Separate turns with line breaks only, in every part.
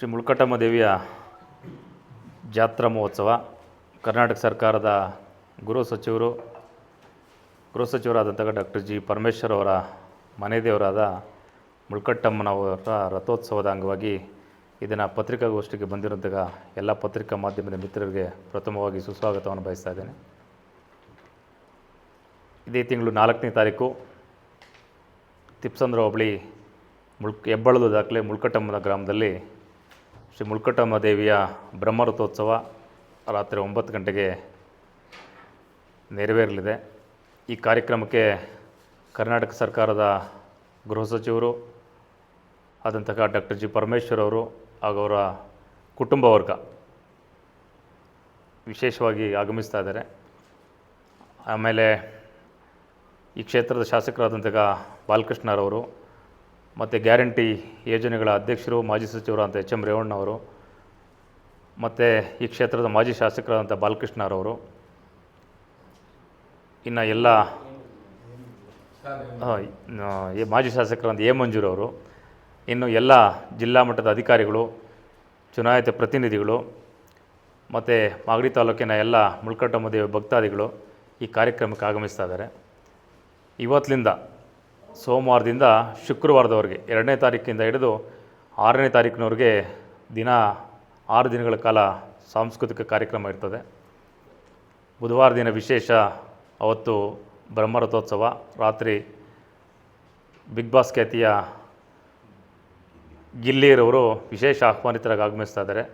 ಶ್ರೀ ಮುಲ್ಕಟ್ಟಮ್ಮ ದೇವಿಯ ಜಾತ್ರಾ ಮಹೋತ್ಸವ ಕರ್ನಾಟಕ ಸರ್ಕಾರದ ಗೃಹ ಸಚಿವರಾದಂಥ ಡಾಕ್ಟರ್ ಜಿ ಪರಮೇಶ್ವರ್ ಅವರ ಮನೆ ದೇವರಾದ ಮುಲ್ಕಟ್ಟಮ್ಮನವರ ರಥೋತ್ಸವದ ಅಂಗವಾಗಿ ಇದನ್ನು ಪತ್ರಿಕಾಗೋಷ್ಠಿಗೆ ಬಂದಿರುವಂಥ ಎಲ್ಲ ಪತ್ರಿಕಾ ಮಾಧ್ಯಮದ ಮಿತ್ರರಿಗೆ ಪ್ರಥಮವಾಗಿ ಸುಸ್ವಾಗತವನ್ನು ಬಯಸ್ತಾ ಇದ್ದೇನೆ. ಇದೇ ತಿಂಗಳು 4ನೇ ತಾರೀಕು ತಿಪ್ಸಂದ್ರ ಹೋಬಳಿ ಹೆಬ್ಬಳದ ದಾಖಲೆ ಮುಲ್ಕಟ್ಟಮ್ಮನ ಗ್ರಾಮದಲ್ಲಿ ಶ್ರೀ ಮುಲ್ಕಟ್ಟಮ್ಮ ದೇವಿಯ ಬ್ರಹ್ಮರಥೋತ್ಸವ ರಾತ್ರಿ 9 ಗಂಟೆಗೆ ನೆರವೇರಲಿದೆ. ಈ ಕಾರ್ಯಕ್ರಮಕ್ಕೆ ಕರ್ನಾಟಕ ಸರ್ಕಾರದ ಗೃಹ ಸಚಿವರು ಆದಂತಹ ಡಾಕ್ಟರ್ ಜಿ ಪರಮೇಶ್ವರ್ ಅವರು ಹಾಗೂ ಅವರ ಕುಟುಂಬ ವರ್ಗ ವಿಶೇಷವಾಗಿ ಆಗಮಿಸ್ತಾ ಇದ್ದಾರೆ. ಆಮೇಲೆ ಈ ಕ್ಷೇತ್ರದ ಶಾಸಕರಾದಂತಹ ಬಾಲಕೃಷ್ಣರವರು ಮತ್ತು ಗ್ಯಾರಂಟಿ ಯೋಜನೆಗಳ ಅಧ್ಯಕ್ಷರು ಮಾಜಿ ಸಚಿವರಾದಂಥ ಎಚ್ ಎಂ ರೇವಣ್ಣವರು ಮತ್ತು ಈ ಕ್ಷೇತ್ರದ ಮಾಜಿ ಶಾಸಕರಾದಂಥ ಬಾಲಕೃಷ್ಣರವರು, ಇನ್ನು ಎಲ್ಲ ಮಾಜಿ ಶಾಸಕರಾದಂಥ ಎ ಮಂಜೂರವರು, ಇನ್ನು ಎಲ್ಲ ಜಿಲ್ಲಾ ಮಟ್ಟದ ಅಧಿಕಾರಿಗಳು, ಚುನಾಯಿತ ಪ್ರತಿನಿಧಿಗಳು ಮತ್ತು ಮಾಗಡಿ ತಾಲೂಕಿನ ಎಲ್ಲ ಮುಲ್ಕಟ್ಟಮ್ಮ ದೇವಿ ಭಕ್ತಾದಿಗಳು ಈ ಕಾರ್ಯಕ್ರಮಕ್ಕೆ ಆಗಮಿಸ್ತಾ ಇದ್ದಾರೆ. ಇವತ್ತಿನಿಂದ ಸೋಮವಾರದಿಂದ ಶುಕ್ರವಾರದವರೆಗೆ 2ನೇ ತಾರೀಕಿಂದ ಹಿಡಿದು 6ನೇ ತಾರೀಕಿನವರೆಗೆ ದಿನ 6 ದಿನಗಳ ಕಾಲ ಸಾಂಸ್ಕೃತಿಕ ಕಾರ್ಯಕ್ರಮ ಇರ್ತದೆ. ಬುಧವಾರ ದಿನ ವಿಶೇಷ, ಅವತ್ತು ಬ್ರಹ್ಮರಥೋತ್ಸವ, ರಾತ್ರಿ ಬಿಗ್ ಬಾಸ್ ಖ್ಯಾತಿಯ ಗಿಲ್ಲಿರವರು ವಿಶೇಷ ಆಹ್ವಾನಿತರಾಗಿ ಆಗಮಿಸ್ತಾ ಇದ್ದಾರೆ.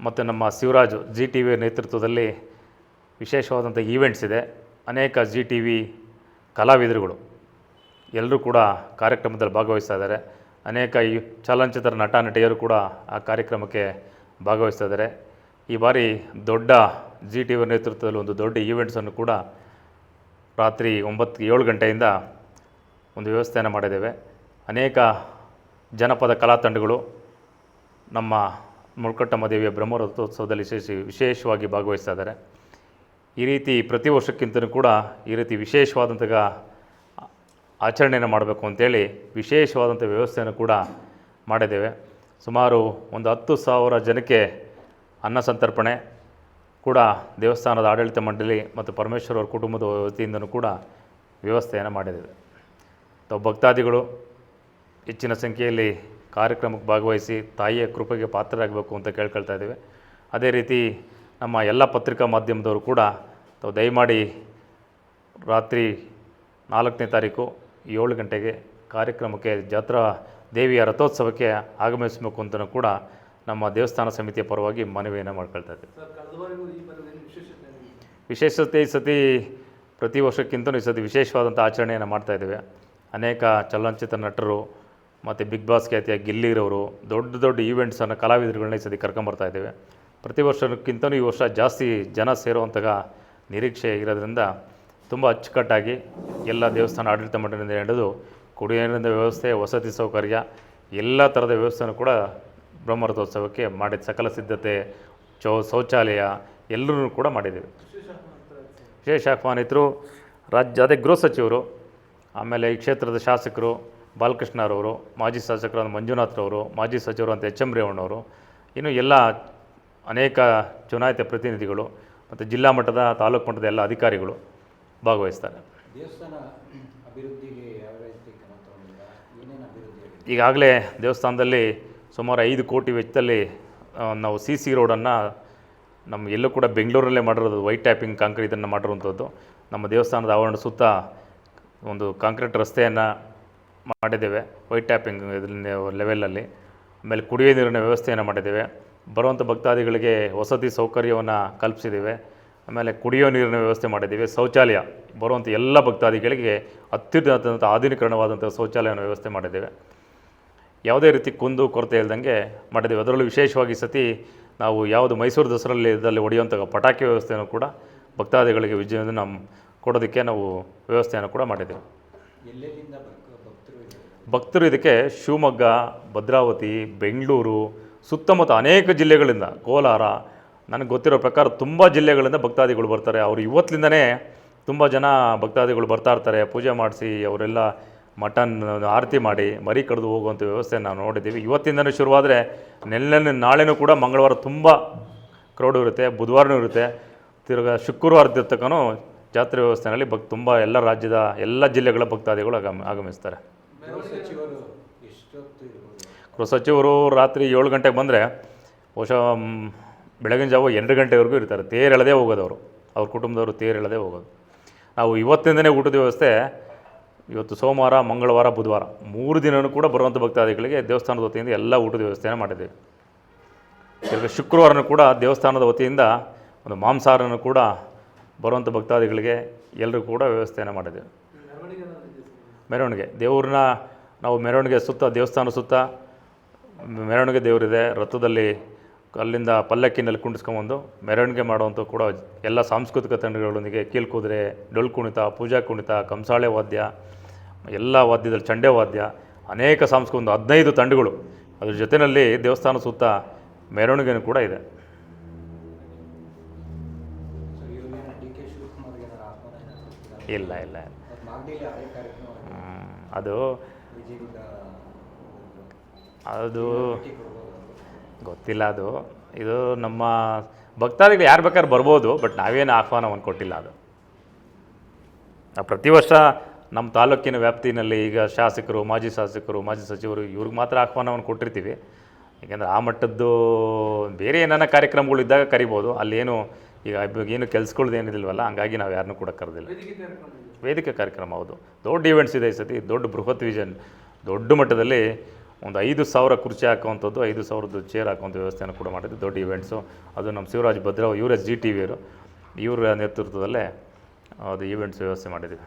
ಮತ್ತು ನಮ್ಮ ಶಿವರಾಜ್ ಜಿ ಟಿ ವಿ ನೇತೃತ್ವದಲ್ಲಿ ವಿಶೇಷವಾದಂಥ ಈವೆಂಟ್ಸ್ ಇದೆ. ಅನೇಕ ಜಿ ಟಿ ವಿ ಕಲಾವಿದರುಗಳು ಎಲ್ಲರೂ ಕೂಡ ಕಾರ್ಯಕ್ರಮದಲ್ಲಿ ಭಾಗವಹಿಸ್ತಾ ಇದ್ದಾರೆ. ಅನೇಕ ಚಲನಚಿತ್ರ ನಟ ನಟಿಯರು ಕೂಡ ಆ ಕಾರ್ಯಕ್ರಮಕ್ಕೆ ಭಾಗವಹಿಸ್ತಾ ಇದ್ದಾರೆ. ಈ ಬಾರಿ ದೊಡ್ಡ ಜಿ ಟಿ ವಿ ನೇತೃತ್ವದಲ್ಲಿ ಒಂದು ದೊಡ್ಡ ಈವೆಂಟ್ಸನ್ನು ಕೂಡ ರಾತ್ರಿ 7 ಗಂಟೆಯಿಂದ ಒಂದು ವ್ಯವಸ್ಥೆಯನ್ನು ಮಾಡಿದ್ದೇವೆ. ಅನೇಕ ಜನಪದ ಕಲಾ ತಂಡಗಳು ನಮ್ಮ ಮುಲ್ಕಟ್ಟಮ್ಮ ದೇವಿಯ ಬ್ರಹ್ಮರಥೋತ್ಸವದಲ್ಲಿ ವಿಶೇಷವಾಗಿ ಭಾಗವಹಿಸ್ತಾ ಇದ್ದಾರೆ. ಈ ರೀತಿ ಪ್ರತಿ ವರ್ಷಕ್ಕಿಂತಲೂ ಕೂಡ ಈ ರೀತಿ ವಿಶೇಷವಾದಂಥ ಆಚರಣೆಯನ್ನು ಮಾಡಬೇಕು ಅಂತೇಳಿ ವಿಶೇಷವಾದಂಥ ವ್ಯವಸ್ಥೆಯನ್ನು ಕೂಡ ಮಾಡಿದ್ದೇವೆ. ಸುಮಾರು ಒಂದು 10,000 ಜನಕ್ಕೆ ಅನ್ನ ಸಂತರ್ಪಣೆ ಕೂಡ ದೇವಸ್ಥಾನದ ಆಡಳಿತ ಮಂಡಳಿ ಮತ್ತು ಪರಮೇಶ್ವರ್ ಅವರ ಕುಟುಂಬದ ವತಿಯಿಂದಲೂ ಕೂಡ ವ್ಯವಸ್ಥೆಯನ್ನು ಮಾಡಿದ್ದೇವೆ. ತಾವು ಭಕ್ತಾದಿಗಳು ಹೆಚ್ಚಿನ ಸಂಖ್ಯೆಯಲ್ಲಿ ಕಾರ್ಯಕ್ರಮಕ್ಕೆ ಭಾಗವಹಿಸಿ ತಾಯಿಯ ಕೃಪೆಗೆ ಪಾತ್ರರಾಗಬೇಕು ಅಂತ ಕೇಳ್ಕೊಳ್ತಾ ಇದ್ದೇವೆ. ಅದೇ ರೀತಿ ನಮ್ಮ ಎಲ್ಲ ಪತ್ರಿಕಾ ಮಾಧ್ಯಮದವರು ಕೂಡ ತಾವು ದಯಮಾಡಿ ರಾತ್ರಿ 4ನೇ ತಾರೀಕು 7 ಗಂಟೆಗೆ ಕಾರ್ಯಕ್ರಮಕ್ಕೆ ಜಾತ್ರಾ ದೇವಿಯ ರಥೋತ್ಸವಕ್ಕೆ ಆಗಮಿಸಬೇಕು ಅಂತಲೂ ಕೂಡ ನಮ್ಮ ದೇವಸ್ಥಾನ ಸಮಿತಿಯ ಪರವಾಗಿ ಮನವಿಯನ್ನು ಮಾಡ್ಕೊಳ್ತಾ ಇದ್ದೇವೆ. ವಿಶೇಷತೆ ಈ ಸತಿ ಪ್ರತಿ ವರ್ಷಕ್ಕಿಂತಲೂ ಈ ಸತಿ ವಿಶೇಷವಾದಂಥ ಆಚರಣೆಯನ್ನು ಮಾಡ್ತಾಯಿದ್ದೇವೆ. ಅನೇಕ ಚಲನಚಿತ್ರ ನಟರು ಮತ್ತು ಬಿಗ್ ಬಾಸ್ ಖ್ಯಾತಿಯ ಗಿಲ್ಲಿರವರು ದೊಡ್ಡ ಈವೆಂಟ್ಸನ್ನು ಕಲಾವಿದರುಗಳನ್ನ ಈ ಸತಿ ಕರ್ಕೊಂಬರ್ತಾ ಇದ್ದೇವೆ. ಪ್ರತಿ ವರ್ಷಕ್ಕಿಂತಲೂ ಈ ವರ್ಷ ಜಾಸ್ತಿ ಜನ ಸೇರುವಂತಹ ನಿರೀಕ್ಷೆ ಇರೋದ್ರಿಂದ ತುಂಬ ಅಚ್ಚುಕಟ್ಟಾಗಿ ಎಲ್ಲ ದೇವಸ್ಥಾನ ಆಡಳಿತ ಮಂಡಳಿಯಿಂದ ಹಿಡಿದು ಕುಡಿಯುವ ನೀರಿನ ವ್ಯವಸ್ಥೆ, ವಸತಿ ಸೌಕರ್ಯ, ಎಲ್ಲ ಥರದ ವ್ಯವಸ್ಥೆಯನ್ನು ಕೂಡ ಬ್ರಹ್ಮರಥೋತ್ಸವಕ್ಕೆ ಮಾಡಿದ ಸಕಲ ಸಿದ್ಧತೆ, ಶೌಚಾಲಯ ಎಲ್ಲರೂ ಕೂಡ ಮಾಡಿದ್ದೇವೆ. ವಿಶೇಷ ಆಹ್ವಾನಿತರು ಅದೇ ಗೃಹ ಸಚಿವರು, ಆಮೇಲೆ ಈ ಕ್ಷೇತ್ರದ ಶಾಸಕರು ಬಾಲಕೃಷ್ಣರವರು, ಮಾಜಿ ಶಾಸಕರಾದ ಮಂಜುನಾಥ್ರವರು, ಮಾಜಿ ಸಚಿವರು ಅಂತ ಎಚ್ ಎಂ ರೇವಣ್ಣವರು, ಇನ್ನು ಎಲ್ಲ ಅನೇಕ ಚುನಾಯಿತ ಪ್ರತಿನಿಧಿಗಳು ಮತ್ತು ಜಿಲ್ಲಾ ಮಟ್ಟದ ತಾಲೂಕು ಮಟ್ಟದ ಎಲ್ಲ ಅಧಿಕಾರಿಗಳು ಭಾಗವಹಿಸ್ತಾರೆ. ಈಗಾಗಲೇ ದೇವಸ್ಥಾನದಲ್ಲಿ ಸುಮಾರು 5 ಕೋಟಿ ವೆಚ್ಚದಲ್ಲಿ ನಾವು CC ರೋಡನ್ನು ನಮ್ಮ ಎಲ್ಲೂ ಕೂಡ ಬೆಂಗಳೂರಲ್ಲೇ ಮಾಡಿರೋದು, ವೈಟ್ ಟ್ಯಾಪಿಂಗ್ ಕಾಂಕ್ರೀಟ್ ಇದನ್ನು ಮಾಡಿರುವಂಥದ್ದು. ನಮ್ಮ ದೇವಸ್ಥಾನದ ಆವರಣ ಸುತ್ತ ಒಂದು ಕಾಂಕ್ರೀಟ್ ರಸ್ತೆಯನ್ನು ಮಾಡಿದ್ದೇವೆ, ವೈಟ್ ಟ್ಯಾಪಿಂಗ್ ಲೆವೆಲಲ್ಲಿ. ಆಮೇಲೆ ಕುಡಿಯುವ ನೀರಿನ ವ್ಯವಸ್ಥೆಯನ್ನು ಮಾಡಿದ್ದೇವೆ. ಬರುವಂಥ ಭಕ್ತಾದಿಗಳಿಗೆ ವಸತಿ ಸೌಕರ್ಯವನ್ನು ಕಲ್ಪಿಸಿದ್ದೇವೆ. ಆಮೇಲೆ ಕುಡಿಯೋ ನೀರಿನ ವ್ಯವಸ್ಥೆ ಮಾಡಿದ್ದೀವಿ. ಶೌಚಾಲಯ ಬರುವಂಥ ಎಲ್ಲ ಭಕ್ತಾದಿಗಳಿಗೆ ಅತ್ಯುನ್ನತ ಆಧುನೀಕರಣವಾದಂಥ ಶೌಚಾಲಯನ ವ್ಯವಸ್ಥೆ ಮಾಡಿದ್ದೇವೆ. ಯಾವುದೇ ರೀತಿ ಕುಂದು ಕೊರತೆ ಇಲ್ಲದಂಗೆ ಮಾಡಿದ್ದೇವೆ. ಅದರಲ್ಲೂ ವಿಶೇಷವಾಗಿ ಸತಿ ನಾವು ಯಾವುದು ಮೈಸೂರು ದಸರಲ್ಲಿ ಹೊಡೆಯುವಂಥ ಪಟಾಕಿ ವ್ಯವಸ್ಥೆಯನ್ನು ಕೂಡ ಭಕ್ತಾದಿಗಳಿಗೆ ವಿಜಯವನ್ನು ಕೊಡೋದಕ್ಕೆ ನಾವು ವ್ಯವಸ್ಥೆಯನ್ನು ಕೂಡ ಮಾಡಿದ್ದೇವೆ. ಭಕ್ತರು ಇದಕ್ಕೆ ಶಿವಮೊಗ್ಗ, ಭದ್ರಾವತಿ, ಬೆಂಗಳೂರು ಸುತ್ತಮುತ್ತ ಅನೇಕ ಜಿಲ್ಲೆಗಳಿಂದ, ಕೋಲಾರ, ನನಗೆ ಗೊತ್ತಿರೋ ಪ್ರಕಾರ ತುಂಬ ಜಿಲ್ಲೆಗಳಿಂದ ಭಕ್ತಾದಿಗಳು ಬರ್ತಾರೆ. ಅವರು ಇವತ್ತಿನಿಂದನೇ ತುಂಬ ಜನ ಭಕ್ತಾದಿಗಳು ಬರ್ತಾ ಇರ್ತಾರೆ. ಪೂಜೆ ಮಾಡಿಸಿ ಅವರೆಲ್ಲ ಮಟನ್ ಆರತಿ ಮಾಡಿ ಮರಿ ಕಡಿದು ಹೋಗುವಂಥ ವ್ಯವಸ್ಥೆ ನಾವು ನೋಡಿದ್ದೀವಿ. ಇವತ್ತಿಂದನೂ ಶುರುವಾದರೆ ನಾಳೆನೂ ಕೂಡ ಮಂಗಳವಾರ ತುಂಬ ಕ್ರೌಡು ಇರುತ್ತೆ, ಬುಧವಾರನೂ ಇರುತ್ತೆ, ತಿರ್ಗಾ ಶುಕ್ರವಾರದ ತನಕನೂ ಜಾತ್ರೆ ವ್ಯವಸ್ಥೆಯಲ್ಲಿ ತುಂಬ ಎಲ್ಲ ರಾಜ್ಯದ ಎಲ್ಲ ಜಿಲ್ಲೆಗಳ ಭಕ್ತಾದಿಗಳು ಆಗಮಿಸ್ತಾರೆ. ಗೃಹ ಸಚಿವರು ರಾತ್ರಿ 7 ಗಂಟೆಗೆ ಬಂದರೆ ಬಹುಶಃ ಬೆಳಗಿನ ಜಾವ 2 ಗಂಟೆವರೆಗೂ ಇರ್ತಾರೆ. ತೇರು ಎಳೆದೇ ಹೋಗೋದು ಅವ್ರ ಕುಟುಂಬದವರು ತೇರು ಎಳೆದೇ ಹೋಗೋದು. ನಾವು ಇವತ್ತಿಂದನೇ ಊಟದ ವ್ಯವಸ್ಥೆ, ಇವತ್ತು ಸೋಮವಾರ, ಮಂಗಳವಾರ, ಬುಧವಾರ 3 ದಿನವೂ ಕೂಡ ಬರುವಂಥ ಭಕ್ತಾದಿಗಳಿಗೆ ದೇವಸ್ಥಾನದ ವತಿಯಿಂದ ಎಲ್ಲ ಊಟದ ವ್ಯವಸ್ಥೆಯನ್ನು ಮಾಡಿದ್ದೀವಿ. ಈಗ ಶುಕ್ರವಾರನೂ ಕೂಡ ದೇವಸ್ಥಾನದ ವತಿಯಿಂದ ಒಂದು ಮಾಂಸಾಹಾರನೂ ಕೂಡ ಬರುವಂಥ ಭಕ್ತಾದಿಗಳಿಗೆ ಎಲ್ಲರೂ ಕೂಡ ವ್ಯವಸ್ಥೆಯನ್ನು ಮಾಡಿದ್ದೀವಿ. ಮೆರವಣಿಗೆ ದೇವ್ರನ್ನ ನಾವು ಮೆರವಣಿಗೆ ಸುತ್ತ, ದೇವಸ್ಥಾನ ಸುತ್ತ ಮೆರವಣಿಗೆ ದೇವರಿದೆ. ರಥದಲ್ಲಿ ಅಲ್ಲಿಂದ ಪಲ್ಲಕ್ಕಿನಲ್ಲಿ ಕುಂಡಿಸ್ಕೊಂಬಂದು ಮೆರವಣಿಗೆ ಮಾಡುವಂಥ ಕೂಡ ಎಲ್ಲ ಸಾಂಸ್ಕೃತಿಕ ತಂಡಗಳೊಂದಿಗೆ ಕೀಲ್ಕುದುರೆ, ಡೊಳ್ಳು ಕುಣಿತ, ಪೂಜಾ ಕುಣಿತ, ಕಂಸಾಳೆ ವಾದ್ಯ, ಎಲ್ಲ ವಾದ್ಯದಲ್ಲಿ ಚಂಡೆ ವಾದ್ಯ, ಅನೇಕ ಒಂದು 15 ತಂಡಗಳು, ಅದ್ರ ಜೊತೆಯಲ್ಲಿ ದೇವಸ್ಥಾನ ಸುತ್ತ ಮೆರವಣಿಗೆನೂ ಕೂಡ ಇದೆ. ಇಲ್ಲ ಅದು ಗೊತ್ತಿಲ್ಲ. ಇದು ನಮ್ಮ ಭಕ್ತಾದಿಗಳು ಯಾರು ಬೇಕಾದ್ರೂ ಬರ್ಬೋದು, ಬಟ್ ನಾವೇನು ಆಹ್ವಾನವನ್ನು ಕೊಟ್ಟಿಲ್ಲ. ಅದು ಪ್ರತಿ ವರ್ಷ ನಮ್ಮ ತಾಲೂಕಿನ ವ್ಯಾಪ್ತಿನಲ್ಲಿ ಈಗ ಶಾಸಕರು, ಮಾಜಿ ಸಚಿವರು ಇವ್ರಿಗೆ ಮಾತ್ರ ಆಹ್ವಾನವನ್ನು ಕೊಟ್ಟಿರ್ತೀವಿ. ಏಕೆಂದರೆ ಆ ಮಟ್ಟದ್ದು ಬೇರೆ ಏನಾನ ಕಾರ್ಯಕ್ರಮಗಳು ಇದ್ದಾಗ ಕರಿಬೋದು. ಅಲ್ಲೇನು ಈಗ ಏನು ಕೆಲ್ಸಗಳ್ದು ಏನಿದಿಲ್ವಲ್ಲ, ಹಂಗಾಗಿ ನಾವು ಯಾರನ್ನೂ ಕೂಡ ಕರೆದಿಲ್ಲ. ವೇದಿಕೆ ಕಾರ್ಯಕ್ರಮ, ಹೌದು, ದೊಡ್ಡ ಈವೆಂಟ್ಸ್ ಇದೆ ಈ ಸತಿ. ದೊಡ್ಡ ಬೃಹತ್ ವಿಷನ್, ದೊಡ್ಡ ಮಟ್ಟದಲ್ಲಿ ಒಂದು 5,000 ಕುರ್ಚಿ ಹಾಕುವಂಥದ್ದು, 5,000 ಚೇರ್ ಹಾಕುವಂಥ ವ್ಯವಸ್ಥೆಯನ್ನು ಕೂಡ ಮಾಡಿದ್ದು. ದೊಡ್ಡ ಈವೆಂಟ್ಸು ಅದು ನಮ್ಮ ಶಿವರಾಜ್ ಭದ್ರಾವ್, ಇವರೇ GTV ಅವರು, ಇವರ ನೇತೃತ್ವದಲ್ಲೇ ಅದು ಈವೆಂಟ್ಸ್ ವ್ಯವಸ್ಥೆ ಮಾಡಿದ್ದೀವಿ.